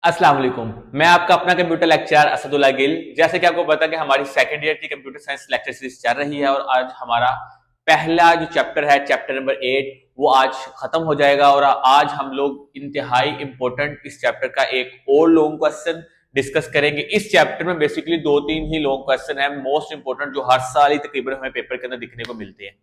अस्सलाम वालेकुम। मैं आपका अपना कंप्यूटर लेक्चरर असदुल्ला गिल। जैसे कि आपको पता कि हमारी सेकंड ईयर की कंप्यूटर साइंस लेक्चर सीरीज चल रही है और आज हमारा पहला जो चैप्टर है चैप्टर नंबर 8 वो आज खत्म हो जाएगा और आज हम लोग इंतहाई इंपॉर्टेंट इस चैप्टर का एक और लॉन्ग क्वेश्चन डिस्कस करेंगे। इस चैप्टर में बेसिकली दो तीन ही लॉन्ग क्वेश्चन है मोस्ट इंपॉर्टेंट जो हर साल ही तकरीबन हमें पेपर के अंदर दिखने को मिलते हैं।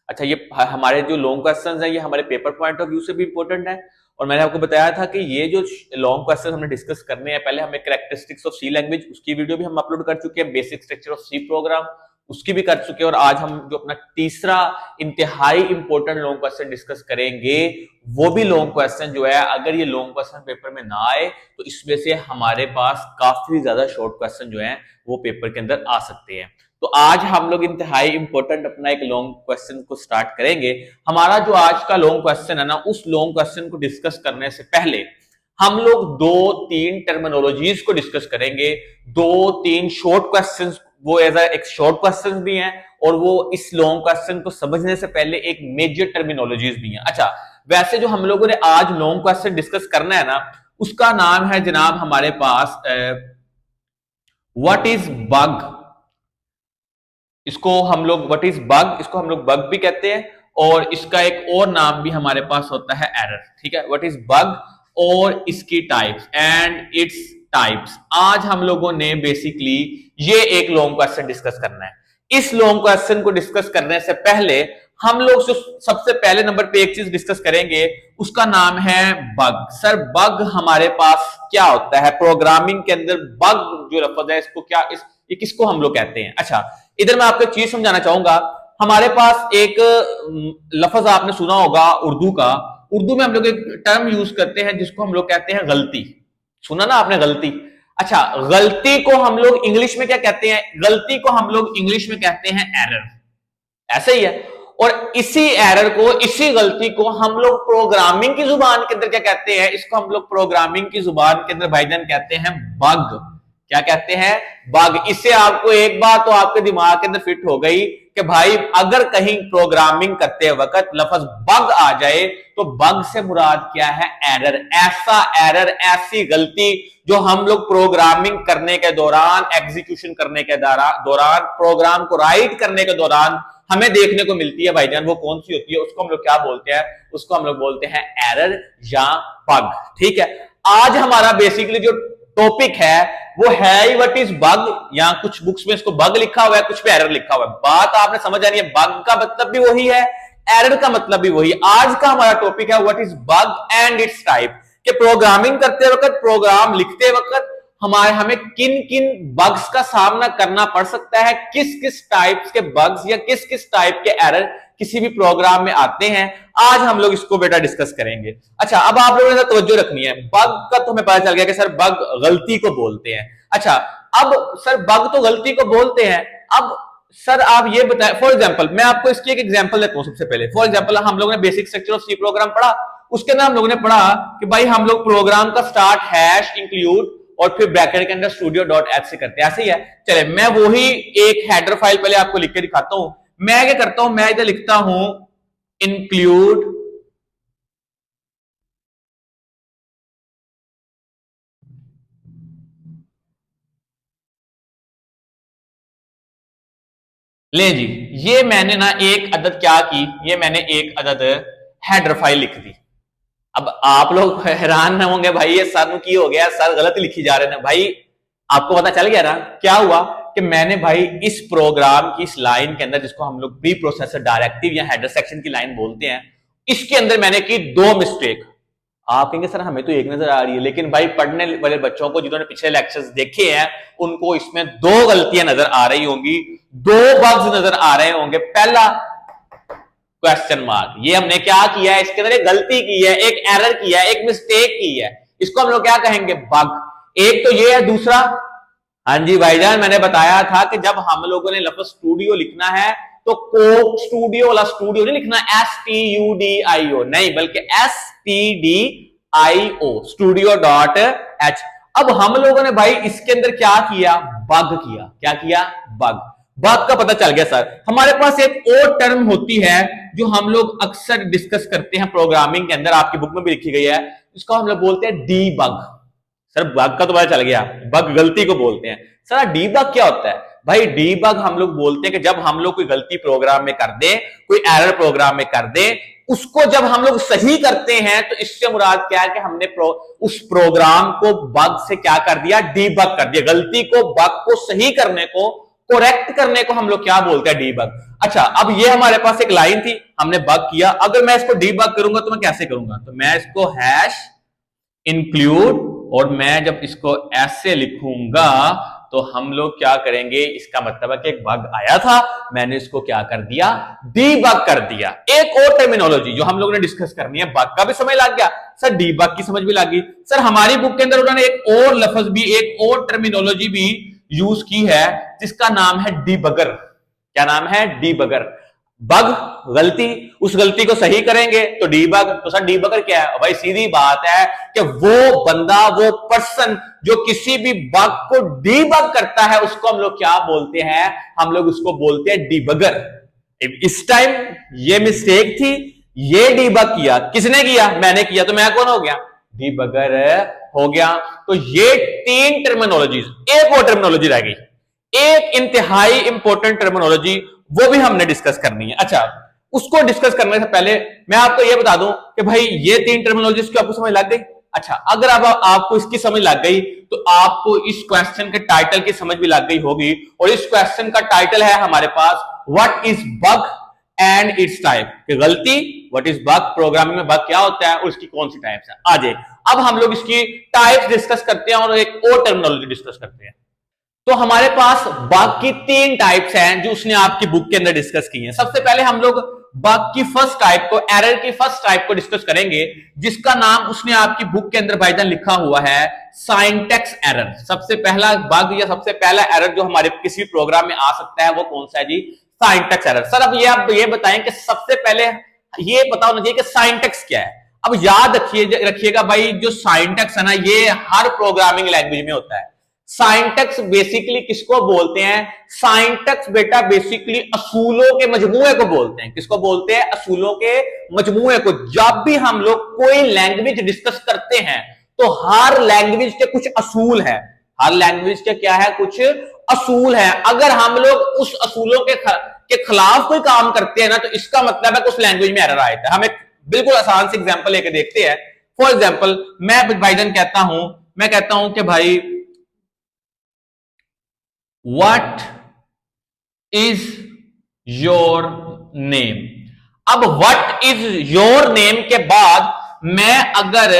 अच्छा, ये हमारे जो लॉन्ग क्वेश्चन है ये हमारे पेपर पॉइंट ऑफ व्यू से भी इंपॉर्टेंट है और मैंने आपको बताया था कि ये जो लॉन्ग क्वेश्चन हमने डिस्कस करने हैं, पहले हमें कैरेक्टरिस्टिक्स ऑफ सी लैंग्वेज उसकी वीडियो भी हम अपलोड कर चुके हैं, basic structure of C program उसकी भी कर चुके हैं और आज हम जो अपना तीसरा इंतहाई इंपॉर्टेंट लॉन्ग क्वेश्चन डिस्कस करेंगे वो भी लॉन्ग क्वेश्चन जो है अगर ये लॉन्ग क्वेश्चन पेपर में ना आए तो इसमें से हमारे पास काफी ज्यादा शॉर्ट क्वेश्चन जो है वो पेपर के अंदर आ सकते हैं। तो आज हम लोग इंतहाई इंपॉर्टेंट अपना एक लॉन्ग क्वेश्चन को स्टार्ट करेंगे। हमारा जो आज का लॉन्ग क्वेश्चन है ना, उस लॉन्ग क्वेश्चन को डिस्कस करने से पहले हम लोग दो तीन टर्मिनोलॉजीज को डिस्कस करेंगे, दो तीन शॉर्ट क्वेश्चंस वो एज एक शॉर्ट क्वेश्चन भी हैं और वो इस लॉन्ग क्वेश्चन को समझने से पहले एक मेजर टर्मिनोलॉजीज भी हैं। अच्छा, वैसे जो हम लोगों ने आज लॉन्ग क्वेश्चन डिस्कस करना है ना, उसका नाम है जनाब हमारे पास व्हाट इज बग। इसको हम लोग व्हाट इज बग, इसको हम लोग बग भी कहते हैं और इसका एक और नाम भी हमारे पास होता है एरर। ठीक है, व्हाट इज बग और इसकी टाइप्स एंड इट्स टाइप्स। आज हम लोगों ने बेसिकली ये एक लॉन्ग क्वेश्चन डिस्कस करना है। इस लॉन्ग क्वेश्चन को डिस्कस करने से पहले हम लोग सबसे पहले नंबर पे एक चीज डिस्कस करेंगे, उसका नाम है बग। सर बग हमारे पास क्या होता है प्रोग्रामिंग के अंदर? बग जो लफ्ज है इसको क्या ये किसको हम लोग कहते हैं? अच्छा, इधर मैं आपको एक चीज समझाना चाहूंगा। हमारे पास एक लफ्ज आपने सुना होगा उर्दू का। उर्दू में हम लोग एक टर्म यूज करते हैं जिसको हम लोग कहते हैं गलती। सुना ना आपने गलती? अच्छा, गलती को हम लोग इंग्लिश में क्या कहते हैं? गलती को हम लोग इंग्लिश में कहते हैं एरर। ऐसे ही है। और इसी एरर को, इसी गलती को हम लोग प्रोग्रामिंग की जुबान के अंदर क्या कहते हैं? इसको हम लोग प्रोग्रामिंग की जुबान के अंदर भाईजान कहते हैं बग। क्या कहते हैं? बग। इससे आपको एक बात तो आपके दिमाग के अंदर फिट हो गई कि भाई अगर कहीं प्रोग्रामिंग करते वक्त लफ्ज बग आ जाए तो बग से मुराद क्या है? एरर। ऐसा एरर, ऐसी गलती जो हम लोग प्रोग्रामिंग करने के दौरान, एग्जीक्यूशन करने के दौरान, प्रोग्राम को राइट करने के दौरान हमें देखने को मिलती है भाईजान, वो कौन सी होती है? उसको हम लोग क्या बोलते हैं? उसको हम लोग बोलते हैं एरर या बग। ठीक है, आज हमारा बेसिकली जो टॉपिक है वो है ही व्हाट इज बग। या कुछ बुक्स में इसको बग लिखा हुआ है, कुछ पे एरर लिखा हुआ है। बात आपने समझ आनी है, बग का मतलब भी वही है, एरर का मतलब भी वही। आज का हमारा टॉपिक है what is bug and its type. कि प्रोग्रामिंग करते वक्त, प्रोग्राम लिखते वक्त हमें किन किन बग्स का सामना करना पड़ सकता है, किस किस टाइप्स के बग्स या किस किस टाइप के एरर किसी भी प्रोग्राम में आते हैं। आज हम लोग इसको बेटा डिस्कस करेंगे। अच्छा, अब आप लोगों ने तवज्जो रखनी है। बग का तो हमें पता चल गया कि सर बग गलती को बोलते हैं। अच्छा, अब सर बग तो गलती को बोलते हैं। अब सर आप ये बताएं, फॉर एग्जांपल मैं आपको इसकी एक एग्जांपल देता हूं। सबसे पहले फॉर एग्जांपल हम लोगों ने basic structure of C program पढ़ा, उसके अंदर हम लोगों ने पढ़ा कि भाई हम लोग प्रोग्राम का स्टार्ट हैश इंक्लूड और फिर ब्रैकेट के अंदर studio.h से करते हैं। ऐसे ही है। चले मैं वही एक हेडर फाइल पहले आपको लिख के दिखाता हूं। मैं क्या करता हूं, मैं इधर लिखता हूं इंक्लूड ले जी। ये मैंने ना एक अदद क्या की, ये मैंने एक अदद हेडर फाइल लिख दी। अब आप लोग हैरान न होंगे भाई ये सर की हो गया, सर गलत लिखी जा रहे हैं भाई। आपको पता चल गया ना क्या हुआ कि मैंने भाई इस प्रोग्राम की इस लाइन के अंदर, जिसको हम लोग प्री प्रोसेसर डायरेक्टिव या हेडर सेक्शन की लाइन बोलते हैं, इसके अंदर मैंने की दो मिस्टेक। आप कहेंगे सर हमें तो एक नजर आ रही है, लेकिन भाई पढ़ने वाले बच्चों को जिन्होंने पिछले लेक्चर्स देखे हैं उनको इसमें दो गलतियां नजर आ रही होंगी, दो बग्स नजर आ रहे होंगे। पहला क्वेश्चन मार्क, ये हमने क्या किया है? इसके अंदर एक गलती की है, एक एरर किया है, एक मिस्टेक की है। इसको हम लोग क्या कहेंगे? बग। एक तो ये है। दूसरा, हाँ जी भाईजान, मैंने बताया था कि जब हम लोगों ने लफ्ज स्टूडियो लिखना है तो कोक स्टूडियो वाला स्टूडियो नहीं लिखना STUDIO, नहीं, बल्कि STDIO, studio.h। अब हम लोगों ने भाई इसके अंदर क्या किया? बग किया। क्या किया? बग। बग का पता चल गया सर। हमारे पास एक और टर्म होती है जो हम लोग अक्सर डिस्कस करते हैं प्रोग्रामिंग के अंदर, आपकी बुक में भी लिखी गई है, इसको हम लोग बोलते हैं डीबग। सर बग का तो पता चल गया, बग गलती को बोलते हैं। सर डीबग क्या होता है? भाई डीबग हम लोग बोलते हैं कि जब हम लोग कोई गलती प्रोग्राम में कर दें, कोई एरर प्रोग्राम में कर दें, उसको जब हम लोग सही करते हैं तो इससे मुराद क्या है कि हमने उस प्रोग्राम को बग से क्या कर दिया, डीबग कर दिया। गलती को, बग को सही करने को, करेक्ट करने को हम लोग क्या बोलते हैं, डीबग। अच्छा, अब ये हमारे पास एक लाइन थी, हमने बग किया। अगर मैं इसको डीबग करूंगा तो मैं कैसे करूंगा? तो मैं इसको हैश इंक्लूड, और मैं जब इसको ऐसे लिखूंगा तो हम लोग क्या करेंगे, इसका मतलब है कि एक बग आया था, मैंने इसको क्या कर दिया, डीबग कर दिया। एक और टर्मिनोलॉजी जो हम लोगों ने डिस्कस करनी है, बग का भी समझ लग गया सर, डीबग की समझ भी लग गई। सर हमारी बुक के अंदर उन्होंने एक और लफ्ज भी, एक और टर्मिनोलॉजी भी यूज की है जिसका नाम है डीबगर। क्या नाम है? डीबगर। बग गलती, उस गलती को सही करेंगे तो डीबग। तो सर डीबगर क्या है? भाई सीधी बात है कि वो बंदा, वो पर्सन जो किसी भी बग को डीबग करता है उसको हम लोग क्या बोलते हैं? हम लोग उसको बोलते हैं डीबगर। इस टाइम ये मिस्टेक थी, ये डीबग किया, किसने किया? मैंने किया, तो मैं कौन हो गया? डीबगर हो गया। तो ये 3 टर्मिनोलॉजीज, एक और टर्मिनोलॉजी रह गई, एक इंतहाई इंपॉर्टेंट टर्मिनोलॉजी, वो भी हमने डिस्कस करनी है। अच्छा, उसको डिस्कस करने से पहले मैं आपको यह बता दूं कि भाई ये 3 टर्मिनोलॉजीज की आपको समझ लग गई। अच्छा, अगर अब आपको इसकी समझ लग गई तो आपको इस क्वेश्चन के टाइटल की समझ भी लग गई होगी। और इस क्वेश्चन का टाइटल है हमारे पास, what is bug and its type. गलती, व्हाट इज बग, प्रोग्रामिंग में बग क्या होता है और इसकी कौन सी टाइप्स है। आ जाए, अब हम लोग इसकी टाइप्स डिस्कस करते हैं और एक और टर्मिनोलॉजी डिस्कस करते हैं। तो हमारे पास बग की 3 टाइप्स हैं जो उसने आपकी बुक के अंदर डिस्कस की हैं। सबसे पहले हम लोग बग की फर्स्ट टाइप को, एरर की फर्स्ट टाइप को डिस्कस करेंगे, जिसका नाम उसने आपकी बुक के अंदर भाईजान लिखा हुआ है सिंटैक्स एरर। सबसे पहला बग या सबसे पहला एरर जो हमारे किसी प्रोग्राम में आ सकता है वो कौन सा है जी? Syntax error. सर अब ये बताएं कि सबसे पहले ये पता होना चाहिए कि सिंटैक्स क्या है। अब याद रखिएगा भाई, जो सिंटैक्स है ना, ये हर प्रोग्रामिंग लैंग्वेज में होता है। सिंटैक्स बेसिकली किसको बोलते हैं? सिंटैक्स बेटा बेसिकली असूलों के मजमूए को बोलते हैं। किसको बोलते हैं? असूलों के मजमूए को। जब भी हम लोग कोई लैंग्वेज डिस्कस करते हैं तो हर लैंग्वेज के कुछ असूल है, हर लैंग्वेज के क्या है, कुछ असूल है। अगर हम लोग उस असूलों के खिलाफ कोई काम करते हैं ना, तो इसका मतलब है कि उस लैंग्वेज में एरर आया है। हम एक बिल्कुल आसान से एग्जांपल लेके देखते हैं। फॉर एग्जांपल मैं भाईजान कहता हूं कि भाई What is your name? अब what is your name के बाद मैं अगर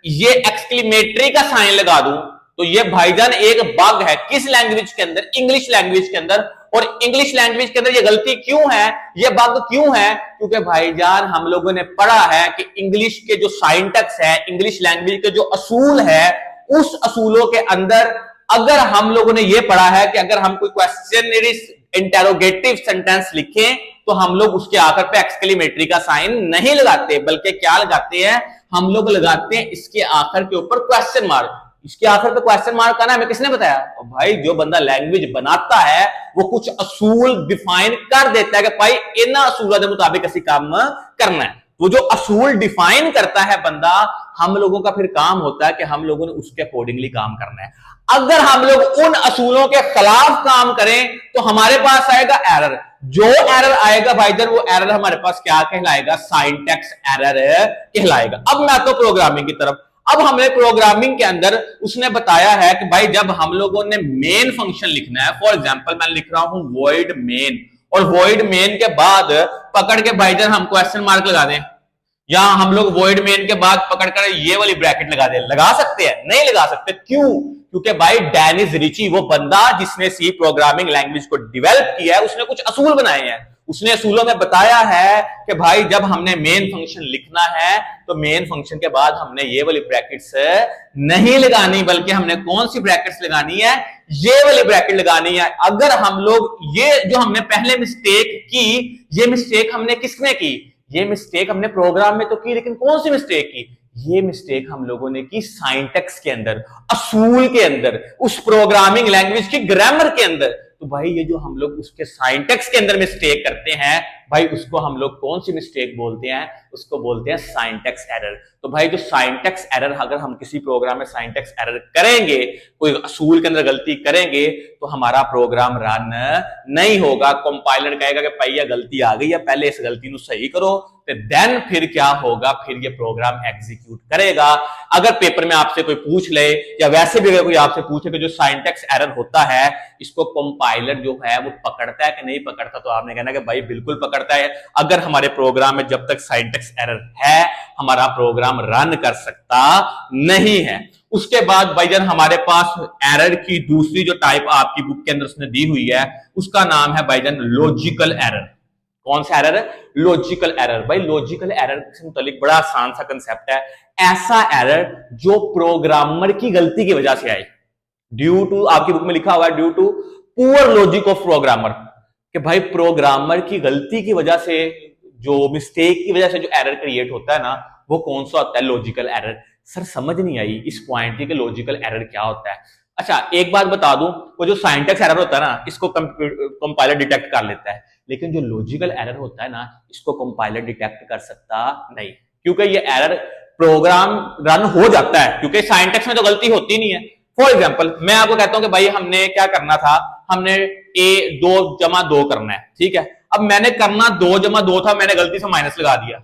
ये एक्सक्लेमेटरी का साइन लगा दूं तो ये भाईजान एक बग है। किस लैंग्वेज के अंदर? इंग्लिश लैंग्वेज के अंदर। और इंग्लिश लैंग्वेज के अंदर ये गलती क्यों है, ये बग क्यों है? क्योंकि भाईजान हम लोगों ने पढ़ा है कि इंग्लिश के जो सिंटैक्स है, इंग्लिश लैंग्वेज के जो असूल है, उस असूलों के अंदर अगर हम लोगों ने यह पढ़ा है कि अगर हम कोई क्वेश्चनरी इंटेरोगेटिव सेंटेंस लिखें तो हम लोग उसके आखिर पे एक्सक्लेमेटरी का साइन नहीं लगाते, बल्कि क्या लगाते हैं? हम लोग लगाते हैं इसके आखिर के ऊपर क्वेश्चन मार्क। इसके आखिर पे क्वेश्चन मार्क का ना हमें किसने बताया? भाई जो बंदा लैंग्वेज बनाता है वो कुछ असूल डिफाइन कर देता है कि भाई इन असूलों के मुताबिक ऐसी काम करना है। वो जो असूल डिफाइन करता है बंदा, हम लोगों का फिर काम होता है कि हम लोगों ने उसके अकॉर्डिंगली काम करना है। अगर हम लोग उन असूलों के खिलाफ काम करें तो हमारे पास आएगा एरर। जो एरर आएगा भाईजान, वो एरर हमारे पास क्या कहलाएगा? सिंटैक्स एरर कहलाएगा। अब मैं आता हूं प्रोग्रामिंग की तरफ। अब हमें प्रोग्रामिंग के अंदर उसने बताया है कि भाई जब हम लोगों ने मेन फंक्शन लिखना है, फॉर एग्जांपल मैं लिख रहा हूं वॉइड मेन, और वॉइड मेन के बाद पकड़ के भाईजान हम क्वेश्चन मार्क लगा दें, या हम लोग वॉइड मेन के बाद पकड़कर ये वाली ब्रैकेट लगा दे, लगा सकते हैं? नहीं लगा सकते। क्यों? क्योंकि भाई डेनिस रिची, वो बंदा जिसने सी प्रोग्रामिंग लैंग्वेज को डेवलप किया है, उसने कुछ असूल बनाए हैं। उसने असूलों में बताया है कि भाई जब हमने मेन फंक्शन लिखना है तो मेन फंक्शन के बाद हमने ये वाली ब्रैकेट्स नहीं लगानी, बल्कि हमने कौन सी ब्रैकेट्स लगानी है? ये वाली ब्रैकेट लगानी है। अगर हम लोग ये जो हमने पहले मिस्टेक की, ये मिस्टेक हमने किसने की? ये मिस्टेक हमने प्रोग्राम में तो की, लेकिन कौन सी मिस्टेक की? ये मिस्टेक हम लोगों ने की सिंटैक्स के अंदर, असूल के अंदर, उस प्रोग्रामिंग लैंग्वेज की ग्रामर के अंदर। तो भाई ये जो हम लोग उसके सिंटैक्स के अंदर मिस्टेक करते हैं भाई उसको हम लोग कौन सी मिस्टेक बोलते हैं, उसको बोलते हैं सिंटैक्स एरर। तो भाई जो सिंटैक्स एरर, अगर हम किसी प्रोग्राम में सिंटैक्स एरर करेंगे, कोई असूल के अंदर गलती करेंगे, तो हमारा प्रोग्राम रन नहीं होगा। कंपाइलर कहेगा कि भैया गलती आ गई है, पहले इस गलती को सही करो, तो देन फिर क्या होगा, फिर ये प्रोग्राम एग्जीक्यूट करेगा। अगर पेपर में आपसे कोई पूछ ले, या वैसे भी अगर कोई आपसे पूछे कि जो सिंटैक्स एरर होता है इसको कंपाइलर जो है वो पकड़ता है कि नहीं पकड़ता, तो आपने कहना कि भाई बिल्कुल पकड़ता है। अगर हमारे प्रोग्राम में जब तक सिंटैक्स एरर है, हमारा प्रोग्राम रन कर सकता नहीं है। उसके बाद भाईजान हमारे पास एरर की दूसरी जो टाइप आपकी बुक के अंदर उसने दी हुई है, उसका नाम है भाईजान लॉजिकल एरर। कौन सा एरर है? Logical error. भाई लॉजिकल एरर से मुतालिक बड़ा आसान सा कंसेप्ट है, ऐसा एरर जो प्रोग्रामर की गलती की वजह से आए, ड्यू टू, आपकी बुक में लिखा हुआ है due to poor logic of programmer, कि भाई प्रोग्रामर की गलती की वजह से, जो मिस्टेक की वजह से जो एरर क्रिएट होता है ना, वो कौन सा होता है? Logical error. सर समझ नहीं आई इस पॉइंट की कि लॉजिकल एरर क्या होता है। अच्छा एक बात बता दूं, वो जो सिंटैक्स एरर होता है ना, इसको कंपाइलर डिटेक्ट कर लेता है, लेकिन जो लॉजिकल एरर होता है ना, इसको कंपाइलर डिटेक्ट कर सकता नहीं, क्योंकि ये एरर प्रोग्राम रन हो जाता है, क्योंकि सिंटैक्स में तो गलती होती नहीं है। फॉर एग्जाम्पल मैं आपको कहता हूं कि भाई हमने क्या करना था, हमने ए 2 + 2 करना है, ठीक है। अब मैंने करना 2 + 2 था, मैंने गलती से माइनस लगा दिया,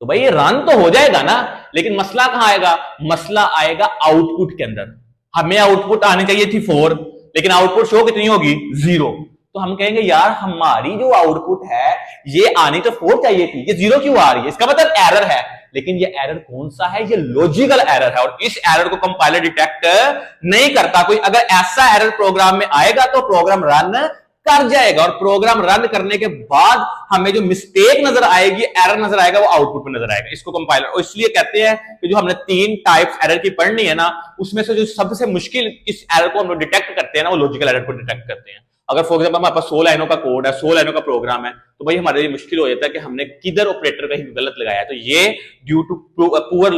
तो भाई ये रन तो हो जाएगा ना, लेकिन मसला कहां आएगा? मसला आएगा आउटपुट के अंदर। हमें आउटपुट आनी चाहिए थी 4, लेकिन आउटपुट शो कितनी होगी? 0। तो हम कहेंगे यार हमारी जो आउटपुट है ये आनी तो 4 चाहिए थी, ये 0 क्यों आ रही है? इसका मतलब एरर है। लेकिन ये एरर कौन सा है? ये लॉजिकल एरर है, और इस एरर को कंपाइलर डिटेक्ट नहीं करता। कोई अगर ऐसा एरर प्रोग्राम में आएगा तो प्रोग्राम रन कर जाएगा, और प्रोग्राम रन करने के बाद हमें जो मिस्टेक नजर आएगी, एरर नजर आएगा, वो आउटपुट में नजर आएगा। इसको कंपाइलर, और इसलिए कहते हैं कि जो हमने 3 टाइप्स एरर की पढ़नी है ना, उसमें से जो सबसे मुश्किल इस एरर को हम लोग डिटेक्ट करते हैं ना, वो लॉजिकल एरर को डिटेक्ट करते हैं। अगर फॉर एग्जाम्पल हमारे पास 100 लाइनों का कोड है, 100 लाइनों का प्रोग्राम है, तो भाई हमारे लिए मुश्किल हो जाता है कि हमने किधर ऑपरेटर कहीं गलत लगाया है। तो ये ड्यू टू पुअर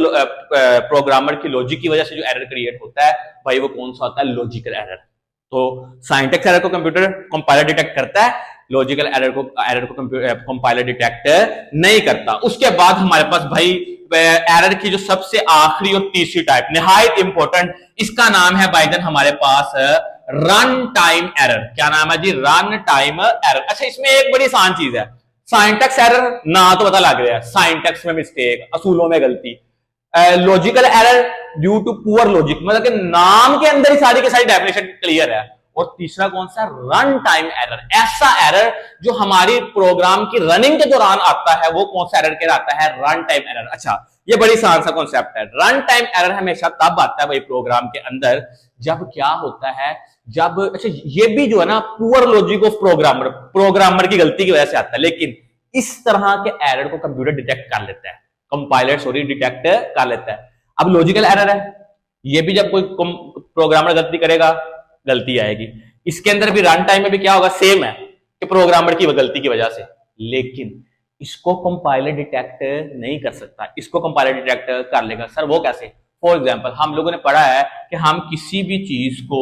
प्रोग्रामर की लॉजिक की वजह से जो एरर क्रिएट होता है, भाई वो कौन सा होता है? Logical error. तो सिंटैक्स एरर को कंप्यूटर कंपाइलर डिटेक्ट करता है, लॉजिकल एरर को कंपाइलर डिटेक्ट नहीं करता। उसके बाद हमारे पास भाई एरर की जो सबसे आखिरी और तीसरी टाइप, निहायत इंपॉर्टेंट, इसका नाम है भाईजान हमारे पास रन टाइम एरर। क्या नाम है जी? Run time error. अच्छा इसमें एक बड़ी आसान चीज है, सिंटैक्स एरर ना तो पता लग रहा है, सिंटैक्स में मिस्टेक, असूलों में गलती। Logical error due to poor logic, मतलब कि नाम के अंदर ही सारी की सारी डेफिनेशन क्लियर है। और तीसरा कौन सा? Run time error. ऐसा एरर जो हमारी प्रोग्राम की रनिंग के दौरान आता है, वो कौन सा एरर कहलाता है? Run time error. अच्छा ये बड़ी आसान सा कॉन्सेप्ट है। रन टाइम एरर हमेशा तब आता है भाई प्रोग्राम के अंदर जब क्या होता है, जब, अच्छा ये भी जो है ना पुअर लॉजिक ऑफ प्रोग्रामर की गलती की वजह से आता है, लेकिन इस तरह के एरर को कंप्यूटर डिटेक्ट कर लेता है, कंपाइलर सॉरी डिटेक्ट कर लेता है। अब लॉजिकल एरर है, ये भी जब कोई प्रोग्रामर गलती करेगा गलती आएगी। इसके अंदर भी रन टाइम में भी क्या होगा? सेम है कि प्रोग्रामर की गलती की वजह से, लेकिन इसको कंपाइलर डिटेक्ट नहीं कर सकता, इसको कंपाइलर डिटेक्ट कर लेगा। सर वो कैसे? फॉर एग्जांपल हम लोगों ने पढ़ा है कि हम किसी भी चीज को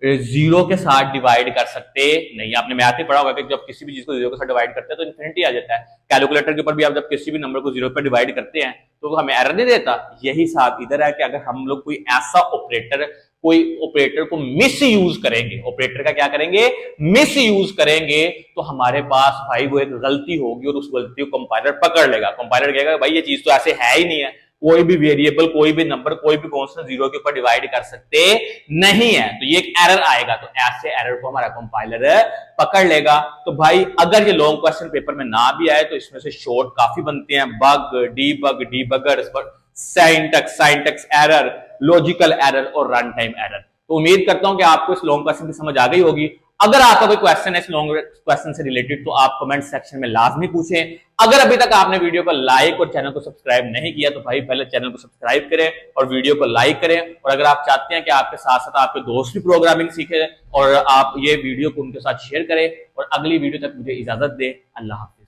0 के साथ डिवाइड कर सकते नहीं। आपने मैथ में पढ़ा होगा कि जब किसी भी चीज को 0 के साथ डिवाइड करते हैं तो इन्फिनिटी आ जाता है। कैलकुलेटर के ऊपर भी आप जब किसी भी नंबर को 0 पर डिवाइड करते हैं तो वो हमें एरर नहीं देता। यही साथ इधर है कि अगर हम लोग कोई ऐसा ऑपरेटर को मिस यूज करेंगे, ऑपरेटर का क्या करेंगे? मिस यूज करेंगे, तो हमारे पास भाई वो एक गलती होगी और उस गलती को कंपाइलर पकड़ लेगा। कंपाइलर कहेगा भाई ये चीज तो ऐसे है ही नहीं है, कोई भी वेरिएबल, कोई भी नंबर, कोई भी कांस्टेंट 0 के ऊपर डिवाइड कर सकते नहीं है, तो ये एक एरर आएगा। तो ऐसे एरर को हमारा कंपाइलर पकड़ लेगा। तो भाई अगर ये लॉन्ग क्वेश्चन पेपर में ना भी आए तो इसमें से शॉर्ट काफी बनते हैं, bug, debug, debugger, syntax error, logical error और रन टाइम एरर। तो उम्मीद करता हूं कि आपको इस लॉन्ग क्वेश्चन की समझ आ गई होगी। अगर आपका कोई क्वेश्चन है इस लॉन्ग क्वेश्चन से रिलेटेड तो आप कमेंट सेक्शन में लाजमी पूछें। अगर अभी तक आपने वीडियो को लाइक और चैनल को सब्सक्राइब नहीं किया तो भाई पहले चैनल को सब्सक्राइब करें और वीडियो को लाइक करें। और अगर आप चाहते हैं कि आपके साथ साथ आपके दोस्त भी प्रोग्रामिंग सीखें और आप ये वीडियो को उनके साथ शेयर करें। और अगली वीडियो तक मुझे इजाजत दें। अल्लाह हाफिज।